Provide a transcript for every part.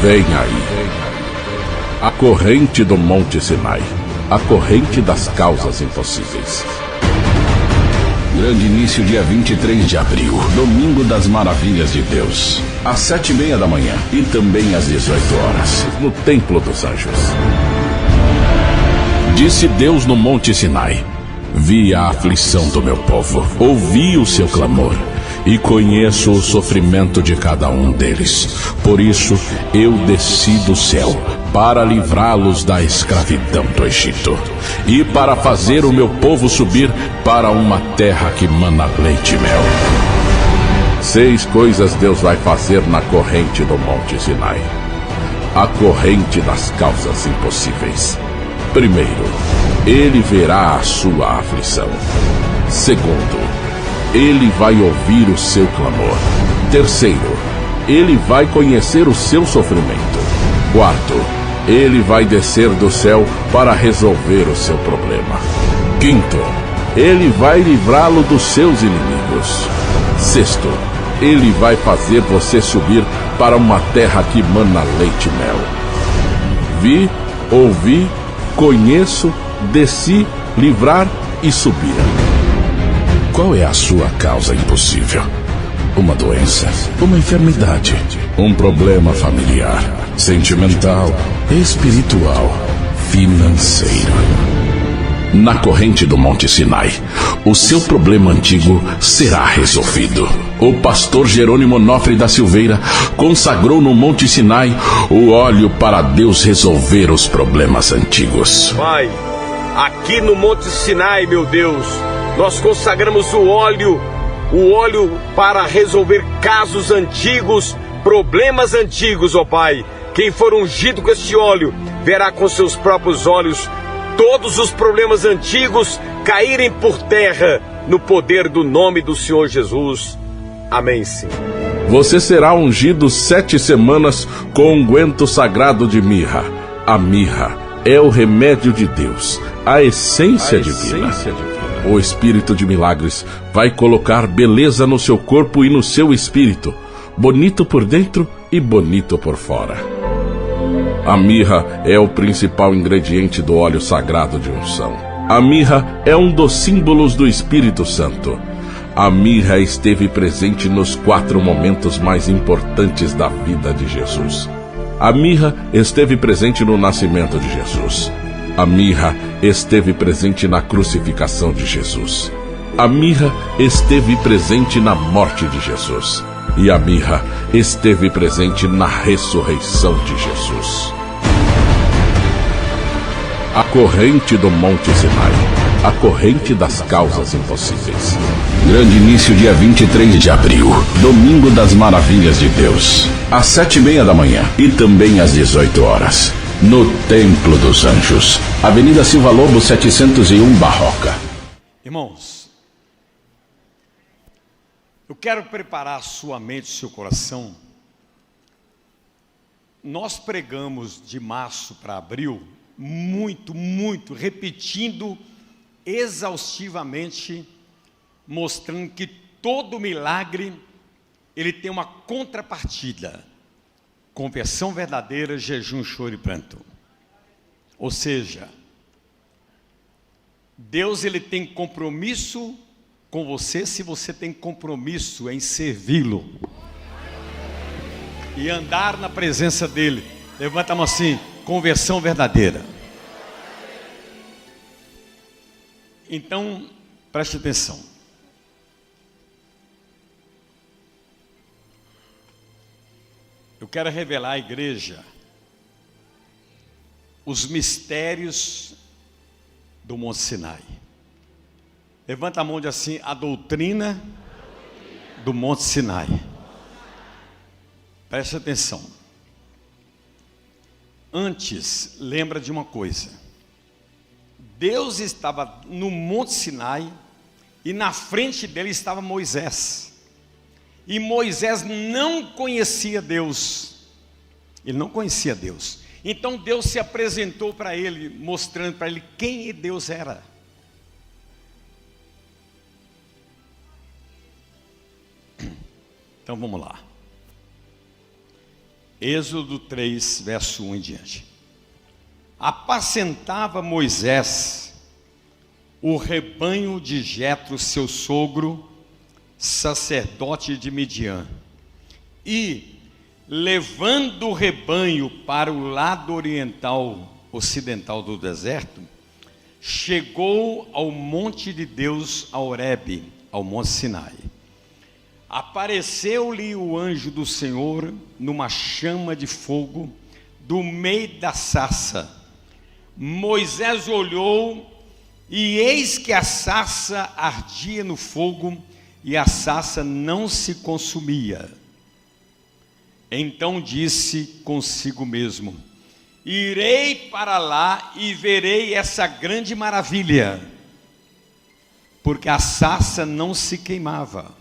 Vem aí. A corrente do Monte Sinai. A corrente das causas impossíveis. Grande início, dia 23 de abril. Domingo das Maravilhas de Deus. Às 7:30 da manhã. E também às 18 horas. No Templo dos Anjos. Disse Deus no Monte Sinai: vi a aflição do meu povo. Ouvi o seu clamor. E conheço o sofrimento de cada um deles. Por isso, eu desci do céu para livrá-los da escravidão do Egito e para fazer o meu povo subir para uma terra que mana leite e mel. 6 coisas Deus vai fazer na corrente do Monte Sinai. A corrente das causas impossíveis. Primeiro, ele verá a sua aflição. Segundo, ele vai ouvir o seu clamor. Terceiro, ele vai conhecer o seu sofrimento. Quarto, ele vai descer do céu para resolver o seu problema. Quinto, ele vai livrá-lo dos seus inimigos. Sexto, ele vai fazer você subir para uma terra que mana leite e mel. Vi, ouvi, conheço, desci, livrar e subir. Qual é a sua causa impossível? Uma doença, uma enfermidade, um problema familiar, sentimental, espiritual, financeiro. Na corrente do Monte Sinai, o seu problema antigo será resolvido. O pastor Jerônimo Onofre da Silveira consagrou no Monte Sinai o óleo para Deus resolver os problemas antigos. Pai, aqui no Monte Sinai, meu Deus, nós consagramos o óleo para resolver casos antigos, problemas antigos, ó Pai. Quem for ungido com este óleo, verá com seus próprios olhos todos os problemas antigos caírem por terra, no poder do nome do Senhor Jesus. Amém, sim. Você será ungido 7 semanas com unguento sagrado de mirra. A mirra é o remédio de Deus, a essência divina. O Espírito de Milagres vai colocar beleza no seu corpo e no seu espírito, bonito por dentro e bonito por fora. A mirra é o principal ingrediente do óleo sagrado de unção. A mirra é um dos símbolos do Espírito Santo. A mirra esteve presente nos 4 momentos mais importantes da vida de Jesus. A mirra esteve presente no nascimento de Jesus. A mirra esteve presente na crucificação de Jesus. A mirra esteve presente na morte de Jesus. E a mirra esteve presente na ressurreição de Jesus. A corrente do Monte Sinai. A corrente das causas impossíveis. Grande início, dia 23 de abril. Domingo das Maravilhas de Deus. Às 7:30 da manhã. E também às 18 horas. No Templo dos Anjos. Avenida Silva Lobo, 701, Barroca. Irmãos, eu quero preparar sua mente e seu coração. Nós pregamos de março para abril, muito, repetindo exaustivamente, mostrando que todo milagre, ele tem uma contrapartida. Conversão verdadeira, jejum, choro e pranto. Ou seja, Deus, ele tem compromisso com você se você tem compromisso em servi-lo e andar na presença dele. Levanta a mão assim, conversão verdadeira. Então, preste atenção. Eu quero revelar à igreja os mistérios do Monte Sinai. Levanta a mão e diz assim, a doutrina do Monte Sinai. Preste atenção. Antes, lembra de uma coisa. Deus estava no Monte Sinai e na frente dele estava Moisés. E Moisés não conhecia Deus. Ele não conhecia Deus. Então Deus se apresentou para ele, mostrando para ele quem Deus era. Então vamos lá. Êxodo 3, verso 1 em diante. Apacentava Moisés o rebanho de Jetro, seu sogro, sacerdote de Midian, e, levando o rebanho para o lado ocidental do deserto, chegou ao monte de Deus, a Horebe, ao monte Sinai. Apareceu-lhe o anjo do Senhor numa chama de fogo do meio da sarça. Moisés olhou e eis que a sarça ardia no fogo e a sarça não se consumia. Então disse consigo mesmo: irei para lá e verei essa grande maravilha, porque a sarça não se queimava.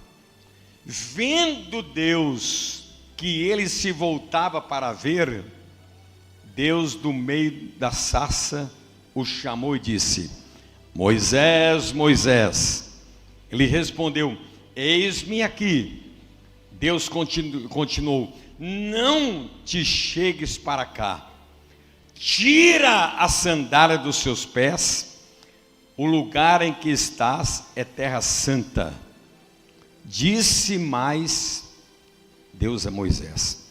Vendo Deus que ele se voltava para ver, Deus do meio da sarça o chamou e disse: Moisés, Moisés. Ele respondeu: eis-me aqui. Deus continuou: não te chegues para cá, tira a sandália dos seus pés, o lugar em que estás é terra santa. Disse mais Deus a Moisés: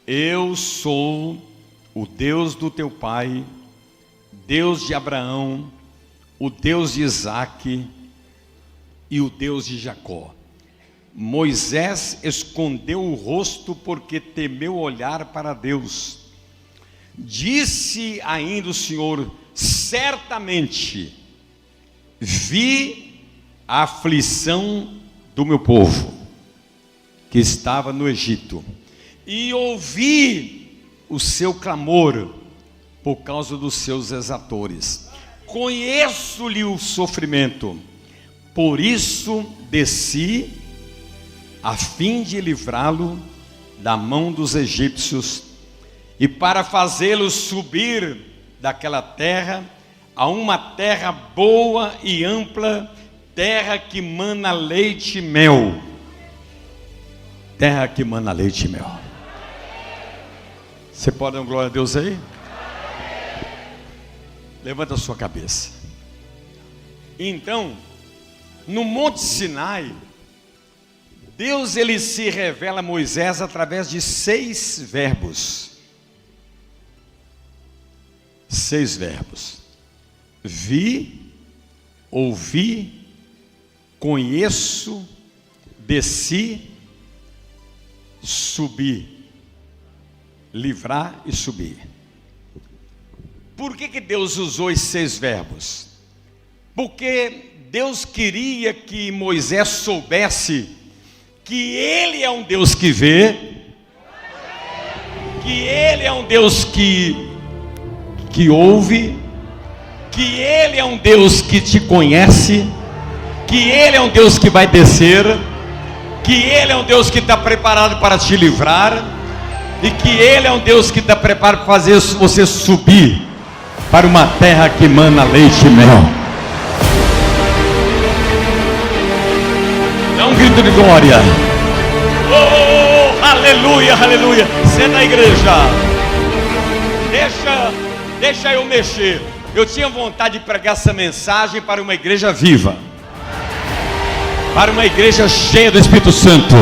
eu sou o Deus do teu pai, Deus de Abraão, o Deus de Isaque e o Deus de Jacó. Moisés escondeu o rosto porque temeu olhar para Deus. Disse ainda o Senhor: certamente vi a aflição do meu povo que estava no Egito, e ouvi o seu clamor por causa dos seus exatores. Conheço-lhe o sofrimento, por isso desci a fim de livrá-lo da mão dos egípcios e para fazê-lo subir daquela terra a uma terra boa e ampla, terra que mana leite e mel. Terra que mana leite e mel. Você pode dar uma glória a Deus aí? Levanta a sua cabeça. Então, no Monte Sinai, Deus ele se revela a Moisés através de 6 verbos. 6 verbos. Vi, ouvi, conheço, desci, subi. Livrar e subir. Por que Deus usou esses 6 verbos? Porque Deus queria que Moisés soubesse que Ele é um Deus que vê, que Ele é um Deus que ouve, que Ele é um Deus que te conhece, que Ele é um Deus que vai descer, que Ele é um Deus que está preparado para te livrar, e que Ele é um Deus que está preparado para fazer você subir para uma terra que mana leite e mel. Dá um grito de glória. Oh, aleluia, aleluia. Você é da igreja. Deixa eu mexer. Eu tinha vontade de pregar essa mensagem para uma igreja viva, para uma igreja cheia do Espírito Santo,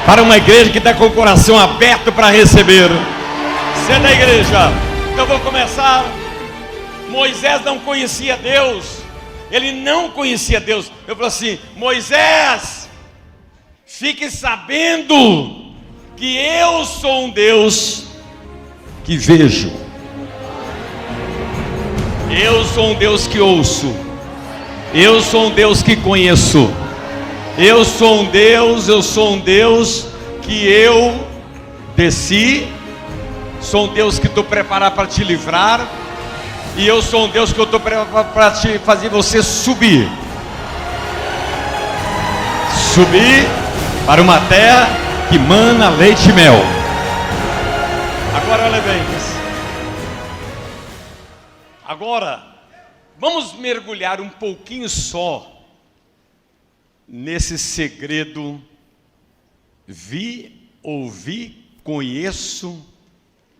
para uma igreja que está com o coração aberto para receber. Você é da igreja. Então vou começar. Moisés não conhecia Deus. Ele não conhecia Deus. Eu falo assim: Moisés, fique sabendo que eu sou um Deus que vejo. Eu sou um Deus que ouço. Eu sou um Deus que conheço. Eu sou um Deus que eu desci. Sou um Deus que estou preparado para te livrar. E eu sou um Deus que eu estou preparado para te fazer você subir. Subir para uma terra que mana leite e mel. Agora olha bem. Agora, vamos mergulhar um pouquinho só nesse segredo: vi, ouvi, conheço,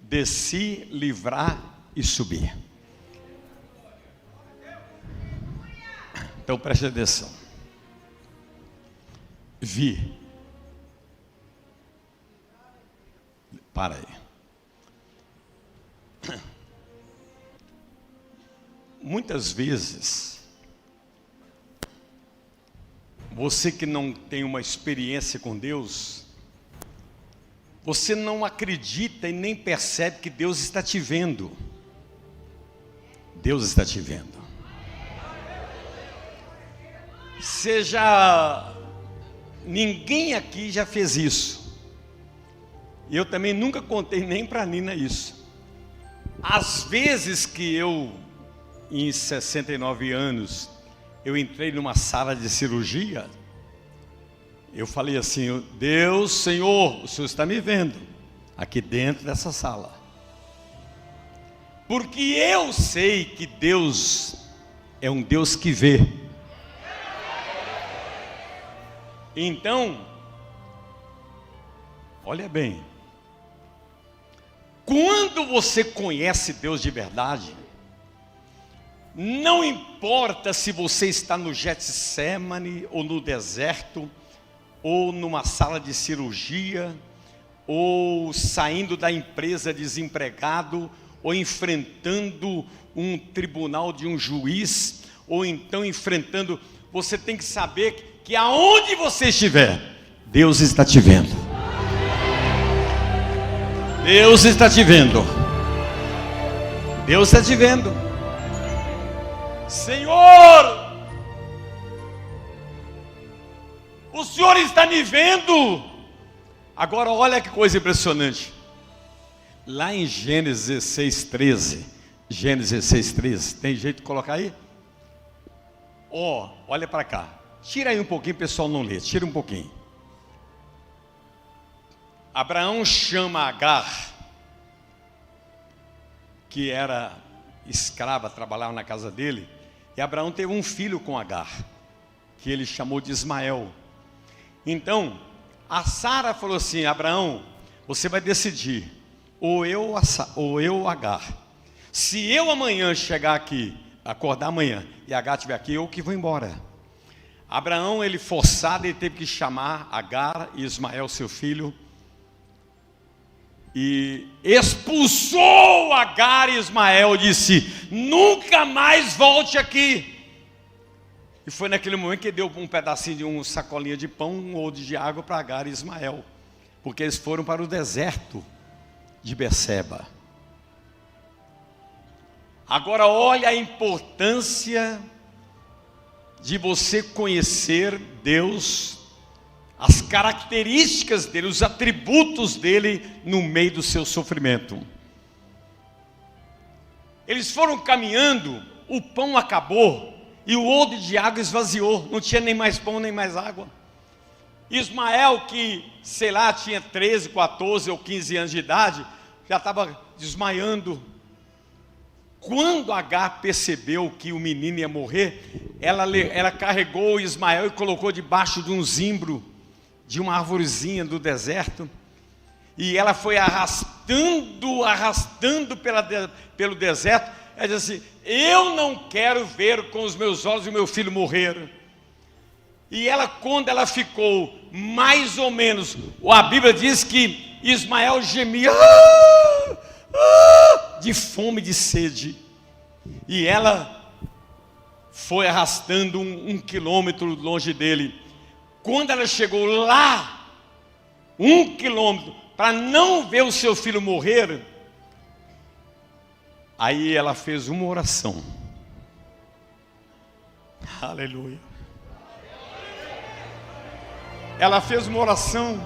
desci, livrar e subir. Então preste atenção. Vi. Para aí. Muitas vezes, você que não tem uma experiência com Deus, você não acredita e nem percebe que Deus está te vendo. Deus está te vendo. Ninguém aqui já fez isso. E eu também nunca contei nem para a Nina isso. Às vezes que eu, em 69 anos, eu entrei numa sala de cirurgia, eu falei assim: Deus, Senhor, o Senhor está me vendo aqui dentro dessa sala. Porque eu sei que Deus é um Deus que vê. Então, olha bem, quando você conhece Deus de verdade, não importa se você está no Getsemane, ou no deserto, ou numa sala de cirurgia, ou saindo da empresa desempregado, ou enfrentando um tribunal de um juiz, ou então enfrentando, você tem que saber que aonde você estiver, Deus está te vendo. Deus está te vendo. Deus está te vendo. Senhor, o Senhor está me vendo. Agora olha que coisa impressionante. Lá em Gênesis 6:13, Gênesis 6:13, tem jeito de colocar aí? Olha para cá. Tira aí um pouquinho, pessoal não lê, tira um pouquinho. Abraão chama Agar, que era escrava, trabalhava na casa dele, e Abraão teve um filho com Agar, que ele chamou de Ismael. Então, a Sara falou assim: Abraão, você vai decidir, ou eu Agar. Se eu amanhã chegar aqui, acordar amanhã, e Agar estiver aqui, eu que vou embora. Abraão, ele forçado, ele teve que chamar Agar e Ismael, seu filho, e expulsou Agar e Ismael, disse: nunca mais volte aqui. E foi naquele momento que deu um pedacinho de uma sacolinha de pão, um odre de água para Agar e Ismael, porque eles foram para o deserto de Berseba. Agora olha a importância de você conhecer Deus, as características dele, os atributos dele no meio do seu sofrimento. Eles foram caminhando, o pão acabou e o odre de água esvaziou, não tinha nem mais pão nem mais água. Ismael, que sei lá, tinha 13, 14 ou 15 anos de idade, já estava desmaiando. Quando Agar percebeu que o menino ia morrer, ela carregou Ismael e colocou debaixo de um zimbro, de uma arvorezinha do deserto, e ela foi arrastando pelo deserto. Ela disse assim: eu não quero ver com os meus olhos o meu filho morrer. E ela, quando ela ficou mais ou menos, a Bíblia diz que Ismael gemia de fome, de sede, e ela foi arrastando um quilômetro longe dele. Quando ela chegou lá, 1 quilômetro, para não ver o seu filho morrer, aí ela fez uma oração. Aleluia. Ela fez uma oração.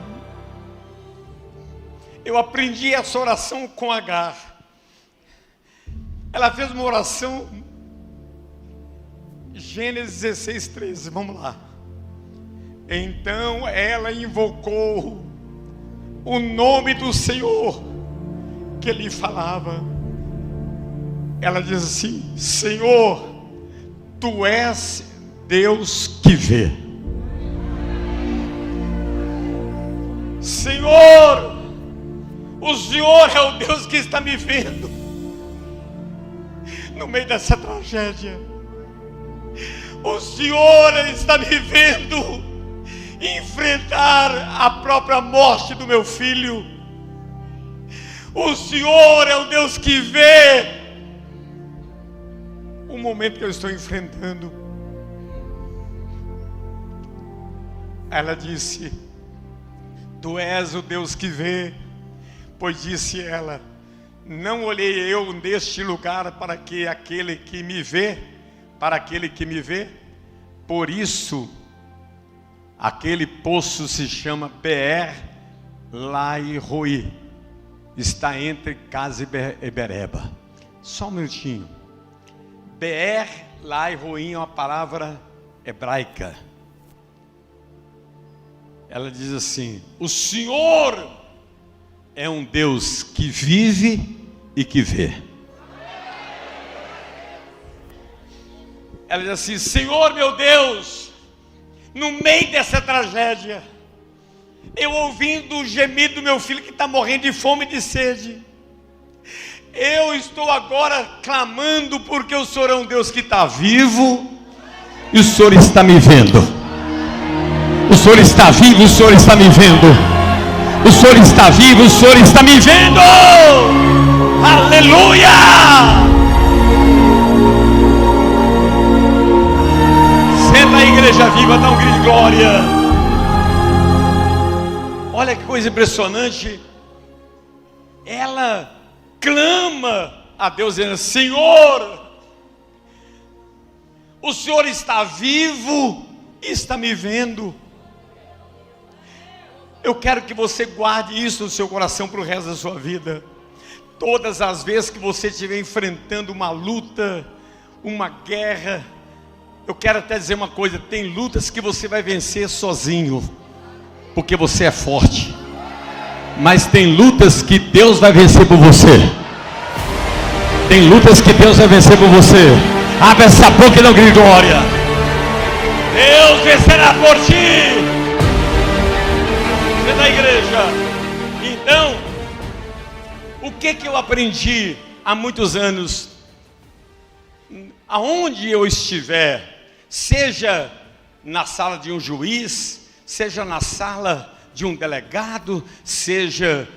Eu aprendi essa oração com Agar. Ela fez uma oração, Gênesis 16:13, vamos lá. Então ela invocou o nome do Senhor que lhe falava. Ela diz assim: Senhor, Tu és Deus que vê. Senhor, O Senhor é o Deus que está me vendo no meio dessa tragédia. O Senhor está me vendo enfrentar a própria morte do meu filho. O Senhor é o Deus que vê o momento que eu estou enfrentando. Ela disse: Tu és o Deus que vê. Pois disse ela: Não olhei eu neste lugar para que aquele que me vê, por isso aquele poço se chama Beer Lai Roi, está entre Casa e Bereba. Só um minutinho. Beer Lai Roi é uma palavra hebraica. Ela diz assim: o Senhor é um Deus que vive e que vê. Ela diz assim: Senhor meu Deus, no meio dessa tragédia, eu ouvindo o gemido do meu filho que está morrendo de fome e de sede, eu estou agora clamando porque o Senhor é um Deus que está vivo e o Senhor está me vendo. O Senhor está vivo, o Senhor está me vendo. O Senhor está vivo, o Senhor está me vendo. Aleluia! Senta a igreja viva, dá um grito de glória. Olha que coisa impressionante. Ela clama a Deus dizendo: Senhor, o Senhor está vivo e está me vendo. Eu quero que você guarde isso no seu coração para o resto da sua vida. Todas as vezes que você estiver enfrentando uma luta, uma guerra, eu quero até dizer uma coisa: tem lutas que você vai vencer sozinho, porque você é forte. Mas tem lutas que Deus vai vencer por você. Tem lutas que Deus vai vencer por você. Abre essa boca e não grite glória. Deus vencerá por ti. Da igreja. Então, o que eu aprendi há muitos anos? Aonde eu estiver, seja na sala de um juiz, seja na sala de um delegado, seja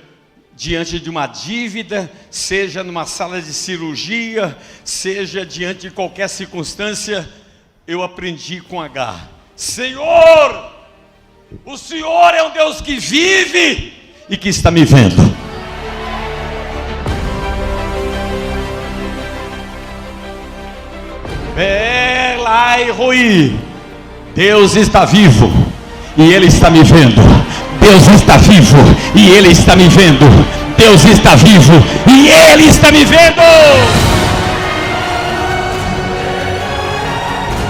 diante de uma dívida, seja numa sala de cirurgia, seja diante de qualquer circunstância, eu aprendi com H: Senhor, o Senhor é um Deus que vive e que está me vendo. Beer Lai Roi, Deus está vivo e Ele está me vendo. Deus está vivo e Ele está me vendo. Deus está vivo e Ele está me vendo.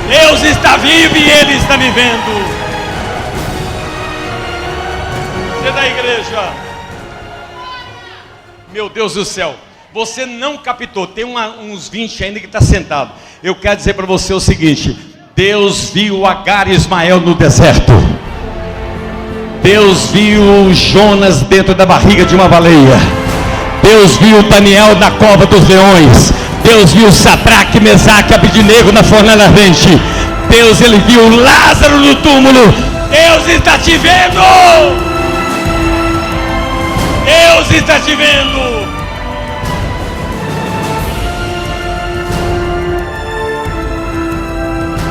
Deus está vivo e Ele está me vendo. Da igreja, meu Deus do céu, você não captou, tem uns 20 ainda que está sentado. Eu quero dizer para você o seguinte: Deus viu Agar e Ismael no deserto. Deus viu Jonas dentro da barriga de uma baleia. Deus viu Daniel na cova dos leões. Deus viu Sadraque, Mesaque e Abednego na fornalha ardente. Deus, Ele viu Lázaro no túmulo. Deus está te vendo. Deus está te vendo.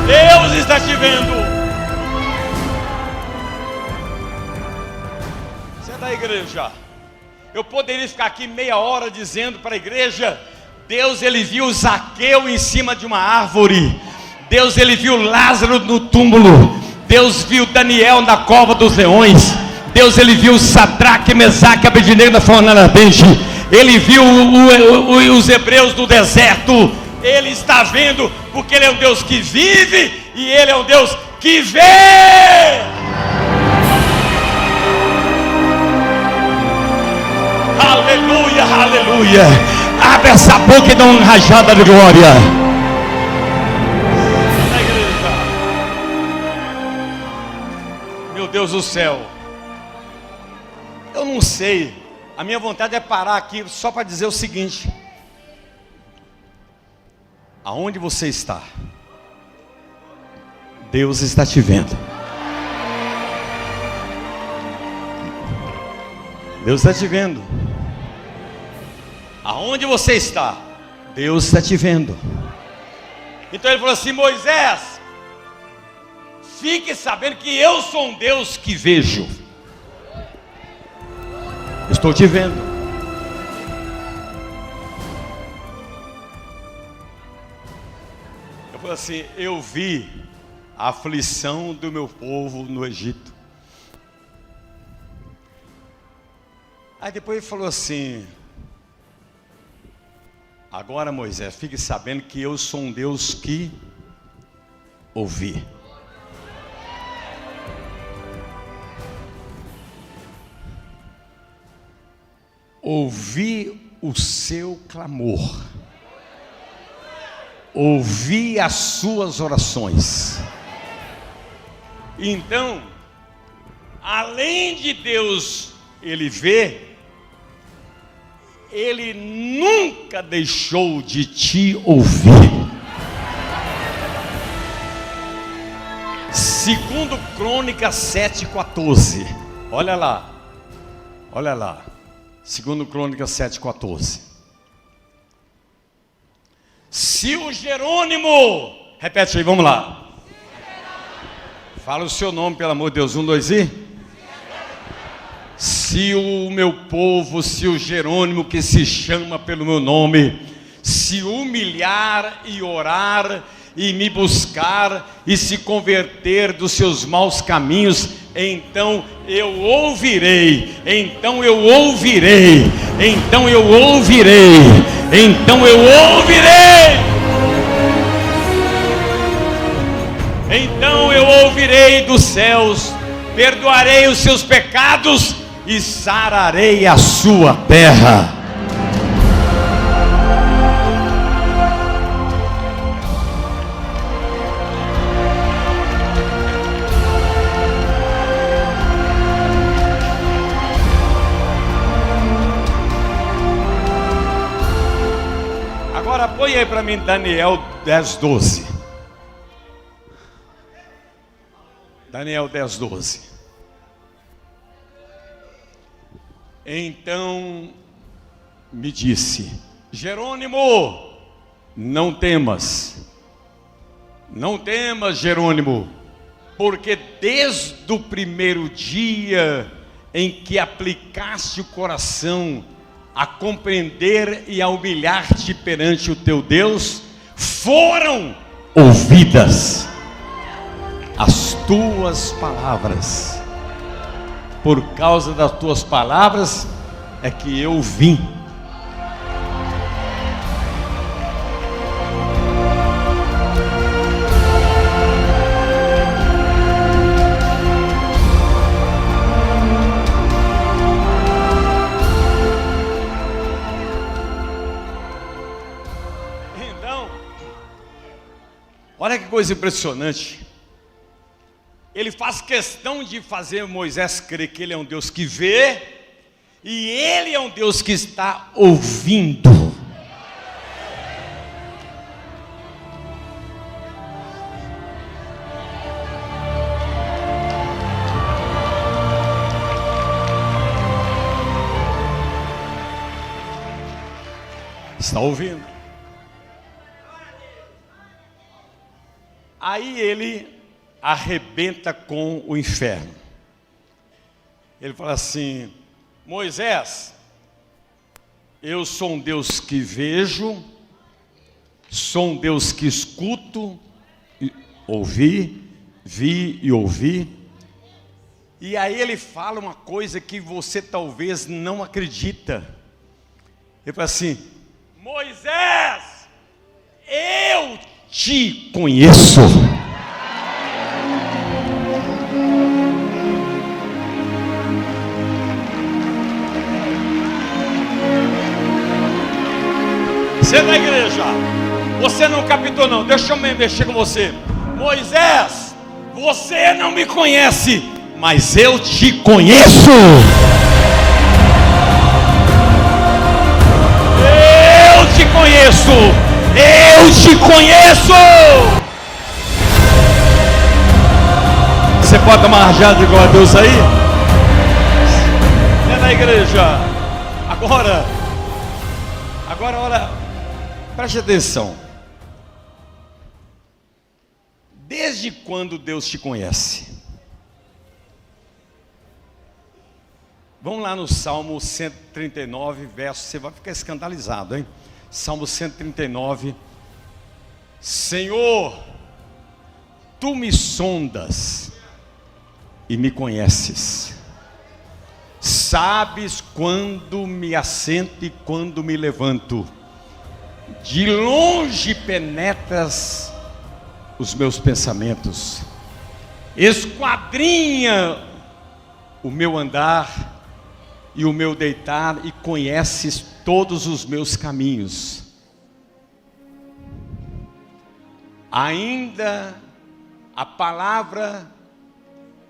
Deus está te vendo. Você é da igreja. Eu poderia ficar aqui meia hora dizendo para a igreja: Deus, Ele viu Zaqueu em cima de uma árvore. Deus, Ele viu Lázaro no túmulo. Deus viu Daniel na cova dos leões. Deus, Ele viu Sadraque, Mesaque e Abednego na fornalha ardente. Ele viu os hebreus no deserto. Ele está vendo, porque Ele é um Deus que vive e Ele é um Deus que vê. Aleluia, aleluia. Abre essa boca e dá uma rajada de glória. Na igreja. Meu Deus do céu. Eu não sei A minha vontade é parar aqui só para dizer o seguinte: aonde você está, Deus está te vendo. Deus está te vendo. Aonde você está, Deus está te vendo. Então ele falou assim: Moisés, fique sabendo que eu sou um Deus que vejo. Estou te vendo. Eu falei assim: eu vi a aflição do meu povo no Egito. Aí depois ele falou assim: agora, Moisés, fique sabendo que eu sou um Deus que ouvi. Ouvi o seu clamor, ouvi as suas orações. Então, além de Deus ele ver, ele nunca deixou de te ouvir. Segundo Crônicas 7:14. Olha lá. Olha lá. Segundo Crônicas 7:14. Se o Jerônimo, repete aí, vamos lá. Fala o seu nome, pelo amor de Deus. 1, 2 e. Se o meu povo, se o Jerônimo que se chama pelo meu nome, se humilhar e orar e me buscar e se converter dos seus maus caminhos, então eu ouvirei, então eu ouvirei, então eu ouvirei, então eu ouvirei, então eu ouvirei dos céus, perdoarei os seus pecados e sararei a sua terra. Agora põe aí para mim Daniel 10:12. Daniel 10:12. Então me disse: Jerônimo, não temas, não temas, Jerônimo, porque desde o primeiro dia em que aplicaste o coração a compreender e a humilhar-te perante o teu Deus, foram ouvidas as tuas palavras. Por causa das tuas palavras é que eu vim. Então, olha que coisa impressionante. Ele faz questão de fazer Moisés crer que ele é um Deus que vê, e ele é um Deus que está ouvindo. Está ouvindo? Aí ele arrebenta com o inferno. Ele fala assim: Moisés, eu sou um Deus que vejo, sou um Deus que escuto, ouvi, vi e ouvi. E aí ele fala uma coisa que você talvez não acredita. Ele fala assim: Moisés, eu te conheço. Você da igreja, você não captou não, deixa eu mexer com você. Moisés, você não me conhece, mas eu te conheço. conheço. Você pode dar uma rajada igual a Deus aí? É na igreja. Agora, olha, preste atenção. Desde quando Deus te conhece? Vamos lá no Salmo 139, verso, você vai ficar escandalizado, hein? Salmo 139. Senhor, tu me sondas e me conheces. Sabes quando me assento e quando me levanto. De longe penetras os meus pensamentos. Esquadrinha o meu andar e o meu deitar, e conheces todos os meus caminhos. Ainda a palavra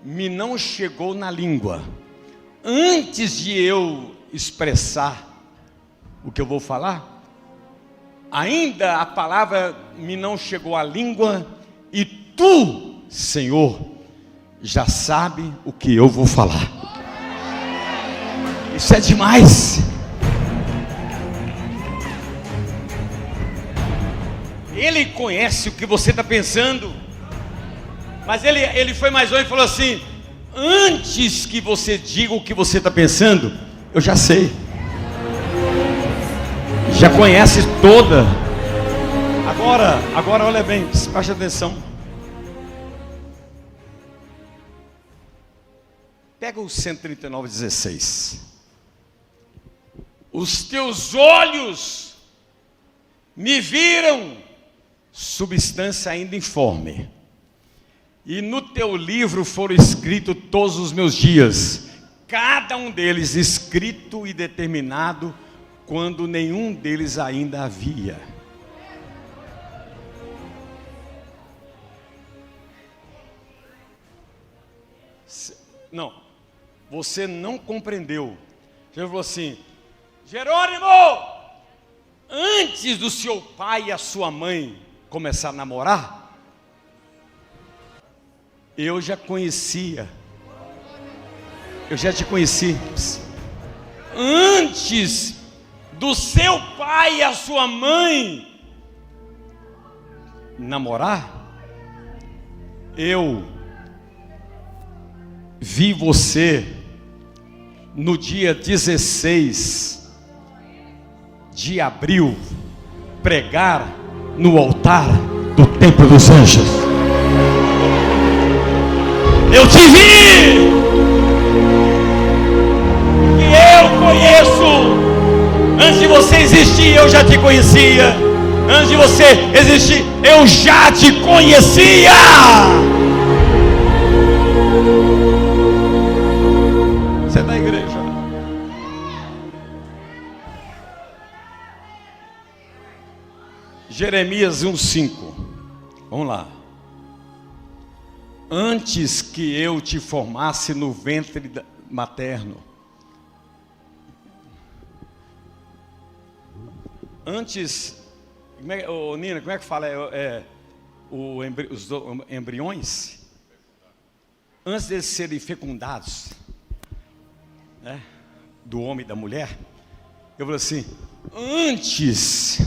me não chegou na língua, antes de eu expressar o que eu vou falar, ainda a palavra me não chegou à língua, e tu, Senhor, já sabe o que eu vou falar. Isso é demais. Ele conhece o que você está pensando, mas ele foi mais longe e falou assim: antes que você diga o que você está pensando, eu já sei. Já conhece toda. Agora olha bem, preste atenção. Pega o 139:16. Os teus olhos me viram, substância ainda informe, e no teu livro foram escritos todos os meus dias, cada um deles escrito e determinado, quando nenhum deles ainda havia. Não, você não compreendeu. Ele falou assim: Jerônimo, antes do seu pai e a sua mãe começar a namorar, eu já conhecia. Eu já te conheci. Antes do seu pai e a sua mãe namorar, eu vi você no dia 16 de abril pregar no altar do Templo dos Anjos. Eu te vi, e eu conheço. Antes de você existir, eu já te conhecia. Antes de você existir, eu já te conhecia. Você é da igreja. Jeremias 1:5. Vamos lá. Antes que eu te formasse no ventre materno, antes, Nina, como é que fala? Os embriões, antes de serem fecundados, né, do homem e da mulher, eu falo assim: antes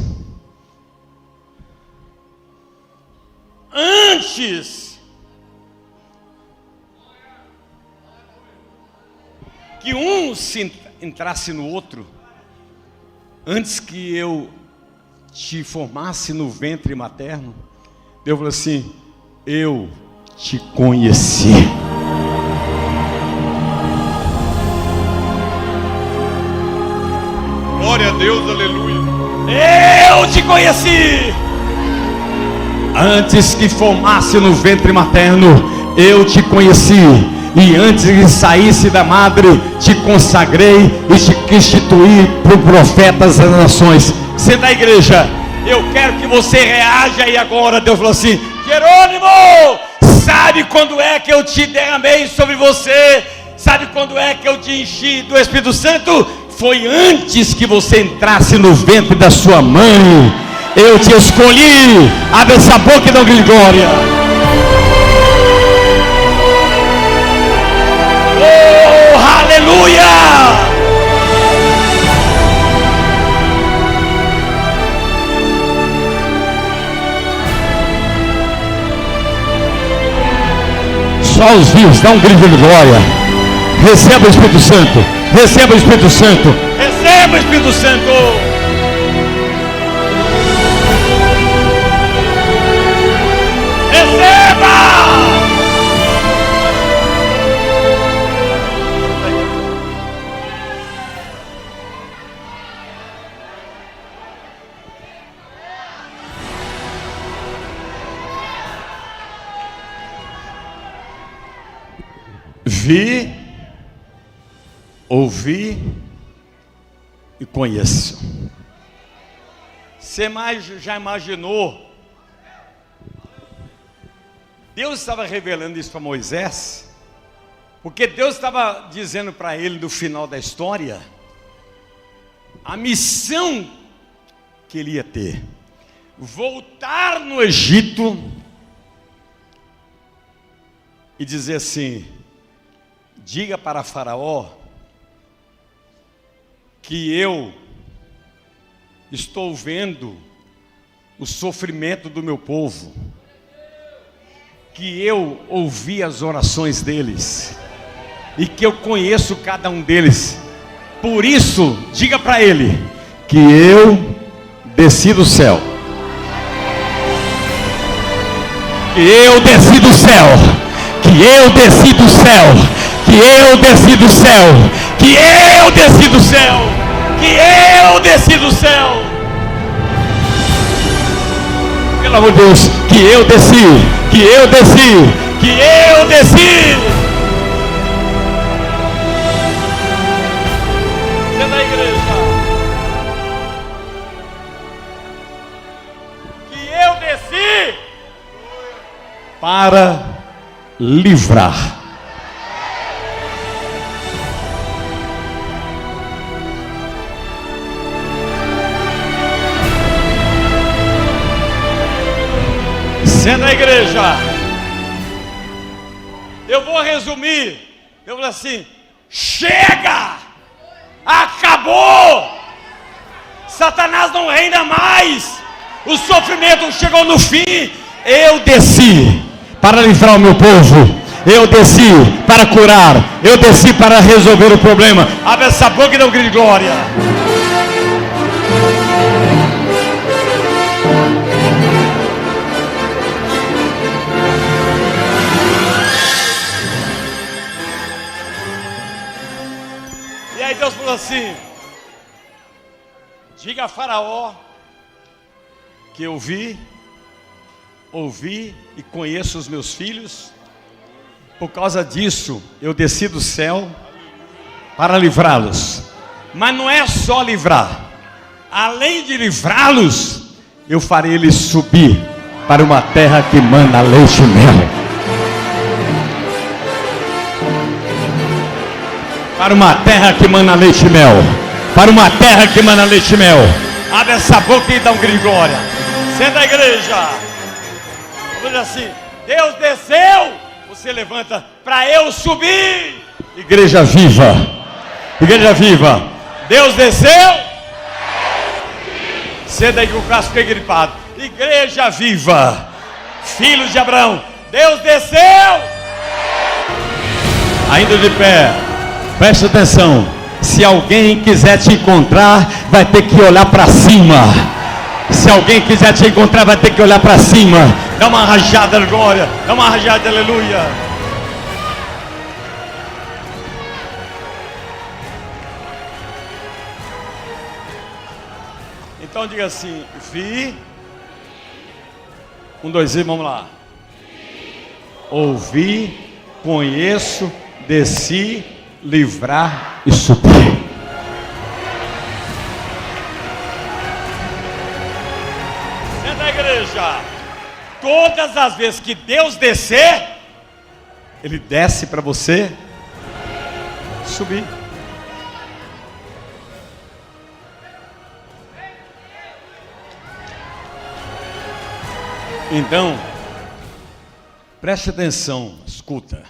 que um se entrasse no outro, antes que eu te formasse no ventre materno, Deus falou assim: eu te conheci. Glória a Deus, aleluia. Eu te conheci. Antes que formasse no ventre materno, eu te conheci. E antes que saísse da madre, te consagrei e te instituí por profetas das nações. Você da igreja, eu quero que você reaja aí agora. Deus falou assim: Jerônimo, sabe quando é que eu te derramei sobre você? Sabe quando é que eu te enchi do Espírito Santo? Foi antes que você entrasse no ventre da sua mãe. eu te escolhi. Abre essa boca e dá um grito de glória. Oh, aleluia! Só os vivos, dá um grito de glória. Receba o Espírito Santo. Receba o Espírito Santo. Receba o Espírito Santo. Receba! Vi, ouvi e conheço. Você já imaginou? Deus estava revelando isso para Moisés, porque Deus estava dizendo para ele no final da história a missão que ele ia ter: voltar no Egito e dizer assim: diga para Faraó que eu estou vendo o sofrimento do meu povo, que eu ouvi as orações deles e que eu conheço cada um deles. Por isso, diga para ele que eu desci do céu. Que eu desci do céu. Que eu desci do céu. Que eu desci do céu. Que eu desci do céu. Que eu desci do céu. Pelo amor de Deus, que eu desci. Que eu desci. Que eu desci. Você da igreja. Que eu desci para livrar. Senta a igreja. Eu vou resumir. Eu vou assim: chega! Acabou! Satanás não reina mais. O sofrimento chegou no fim. Eu desci para livrar o meu povo. Eu desci para curar. Eu desci para resolver o problema. Abre essa boca e dá um grito de glória. E aí Deus falou assim: diga a Faraó que eu vi, ouvi e conheço os meus filhos. Por causa disso eu desci do céu para livrá-los. Mas não é só livrar. Além de livrá-los, eu farei eles subir para uma terra que mana leite e mel. Para uma terra que mana leite e mel. Para uma terra que mana leite e mel. Abre essa boca e dá um grito de glória. Senta a igreja. Vamos dizer assim: Deus desceu. Você levanta para eu subir. Igreja viva. Igreja viva. Deus desceu. Senta aí que o braço fica gripado. Igreja viva. Filhos de Abraão. Deus desceu. Ainda de pé. Preste atenção. Se alguém quiser te encontrar, vai ter que olhar para cima. Se alguém quiser te encontrar, vai ter que olhar para cima. Dá uma rajada de glória. Dá uma rajada de aleluia. Então diga assim: vi. 1, 2, 3, vamos lá. Ouvi, conheço, desci, livrar e subir. Senta a igreja. Todas as vezes que Deus descer, Ele desce para você subir. Então, preste atenção, escuta.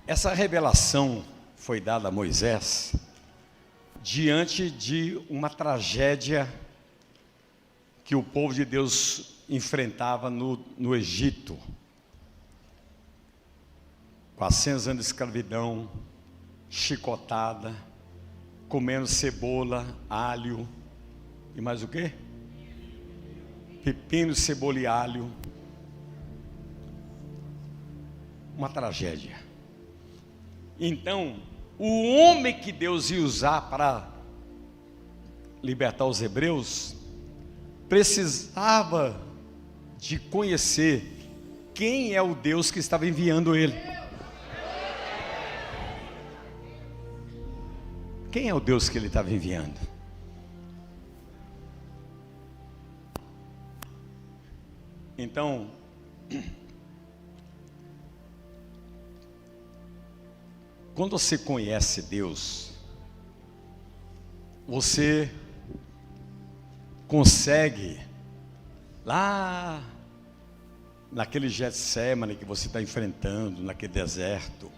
Essa revelação foi dada a Moisés diante de uma tragédia que o povo de Deus enfrentava no Egito. 400 anos de escravidão, chicotada, comendo cebola, alho e mais o quê? Pepino, cebola e alho. Uma tragédia. Então, o homem que Deus ia usar para libertar os hebreus precisava de conhecer quem é o Deus que estava enviando ele. Quem é o Deus que ele estava enviando? Então, quando você conhece Deus, você consegue, lá naquele Getsêmani que você está enfrentando, naquele deserto,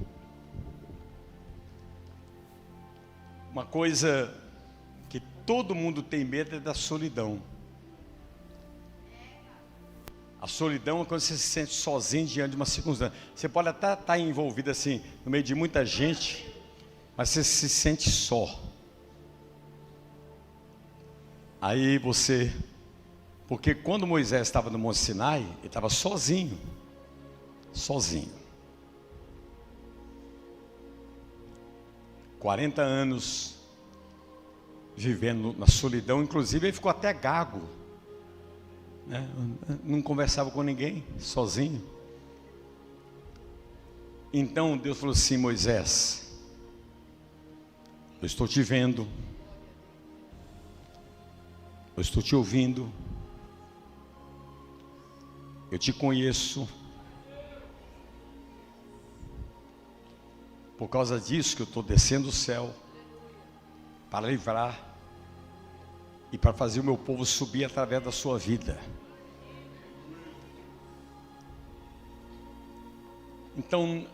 uma coisa que todo mundo tem medo é da solidão. A solidão é quando você se sente sozinho diante de uma circunstância. Você pode até estar envolvido assim, no meio de muita gente, mas você se sente só. Aí você... Porque quando Moisés estava no Monte Sinai, ele estava sozinho. Sozinho. 40 anos vivendo na solidão, inclusive ele ficou até gago, né? Não conversava com ninguém, sozinho. Então Deus falou assim: Moisés, eu estou te vendo, eu estou te ouvindo, eu te conheço. Por causa disso que eu estou descendo o céu para livrar e para fazer o meu povo subir através da sua vida. Então,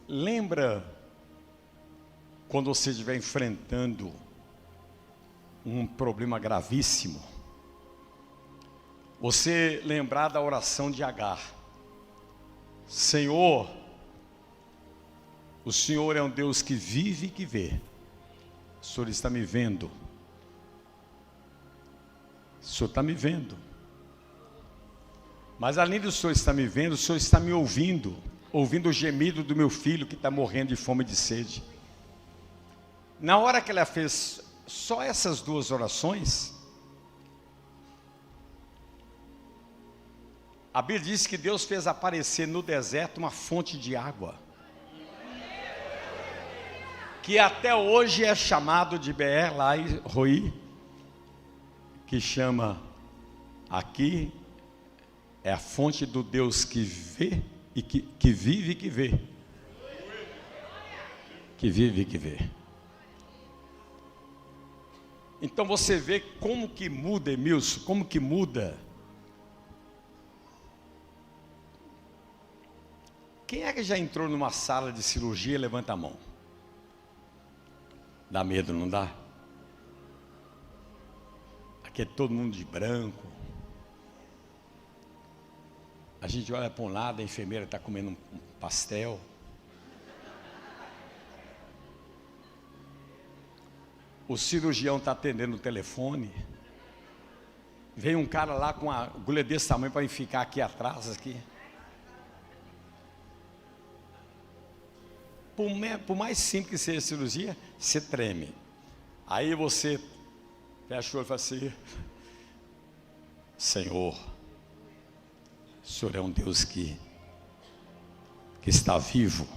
lembra quando você estiver enfrentando um problema gravíssimo, você lembrar da oração de Agar: Senhor, o Senhor é um Deus que vive e que vê. O Senhor está me vendo. O Senhor está me vendo. Mas além do Senhor estar me vendo, o Senhor está me ouvindo. Ouvindo o gemido do meu filho que está morrendo de fome e de sede. Na hora que ela fez só essas duas orações, a Bíblia diz que Deus fez aparecer no deserto uma fonte de água, que até hoje é chamado de Beer Lahai Roi, que chama aqui, é a fonte do Deus que vê e que vive e que vê. Que vive e que vê. Então você vê como que muda, Emilson, como que muda. Quem é que já entrou numa sala de cirurgia? Levanta a mão. Dá medo, não dá? Aqui é todo mundo de branco. A gente olha para um lado, a enfermeira está comendo um pastel. O cirurgião está atendendo o telefone. Vem um cara lá com uma agulha desse tamanho para ficar aqui atrás, aqui. Por mais simples que seja a cirurgia, você treme. Aí você fecha o olho e fala assim: Senhor, o Senhor é um Deus que está vivo.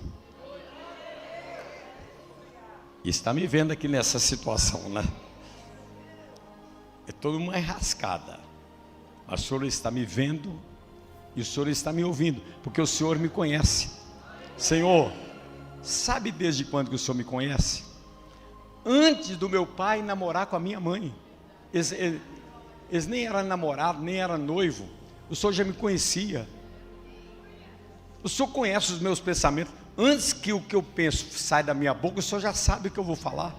E está me vendo aqui nessa situação, né? É toda uma enrascada. Mas o Senhor está me vendo e o Senhor está me ouvindo, porque o Senhor me conhece. Senhor, sabe desde quando que o Senhor me conhece? Antes do meu pai namorar com a minha mãe. Eles nem eram namorados, nem eram noivo. O Senhor já me conhecia. O Senhor conhece os meus pensamentos. Antes que o que eu penso saia da minha boca, o Senhor já sabe o que eu vou falar.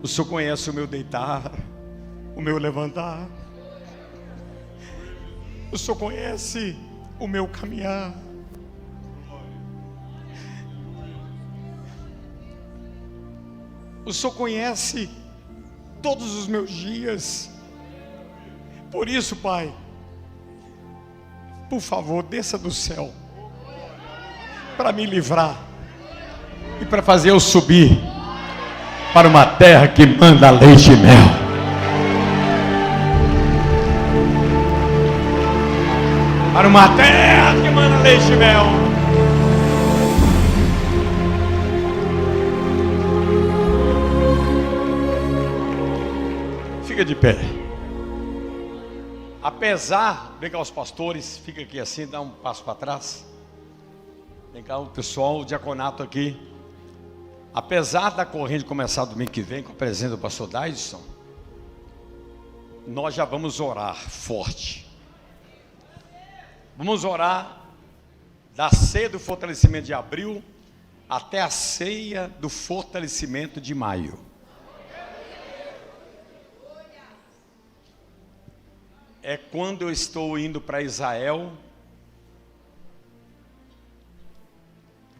O Senhor conhece o meu deitar, o meu levantar. O Senhor conhece o meu caminhar. O Senhor conhece todos os meus dias. Por isso, Pai, por favor, desça do céu para me livrar e para fazer eu subir para uma terra que manda leite e mel. Para uma terra que manda leite e mel. Fica de pé. Apesar, vem cá os pastores, fica aqui assim, dá um passo para trás. Vem cá o pessoal, o diaconato aqui. Apesar da corrente começar domingo que vem com a presença do pastor Daidson, nós já vamos orar forte. Vamos orar da ceia do fortalecimento de abril até a ceia do fortalecimento de maio. É quando eu estou indo para Israel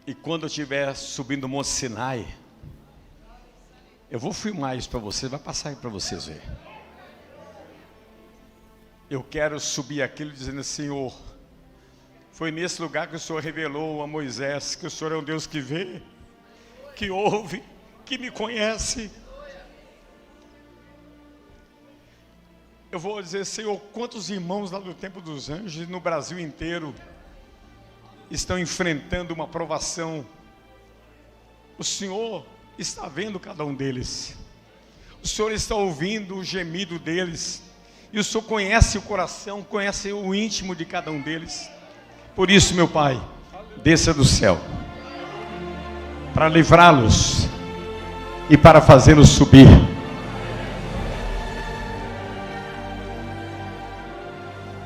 e quando eu estiver subindo o Monte Sinai, eu vou filmar isso para vocês, vai passar aí para vocês verem. Eu quero subir aquilo dizendo: Senhor, foi nesse lugar que o Senhor revelou a Moisés que o Senhor é um Deus que vê, que ouve, que me conhece. Eu vou dizer: Senhor, quantos irmãos lá do Templo dos Anjos, no Brasil inteiro, estão enfrentando uma provação. O Senhor está vendo cada um deles. O Senhor está ouvindo o gemido deles. E o Senhor conhece o coração, conhece o íntimo de cada um deles. Por isso, meu Pai, desça do céu para livrá-los e para fazê-los subir.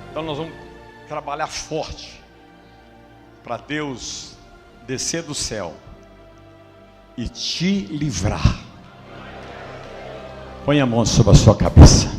Então nós vamos trabalhar forte para Deus descer do céu e te livrar. Põe a mão sobre a sua cabeça.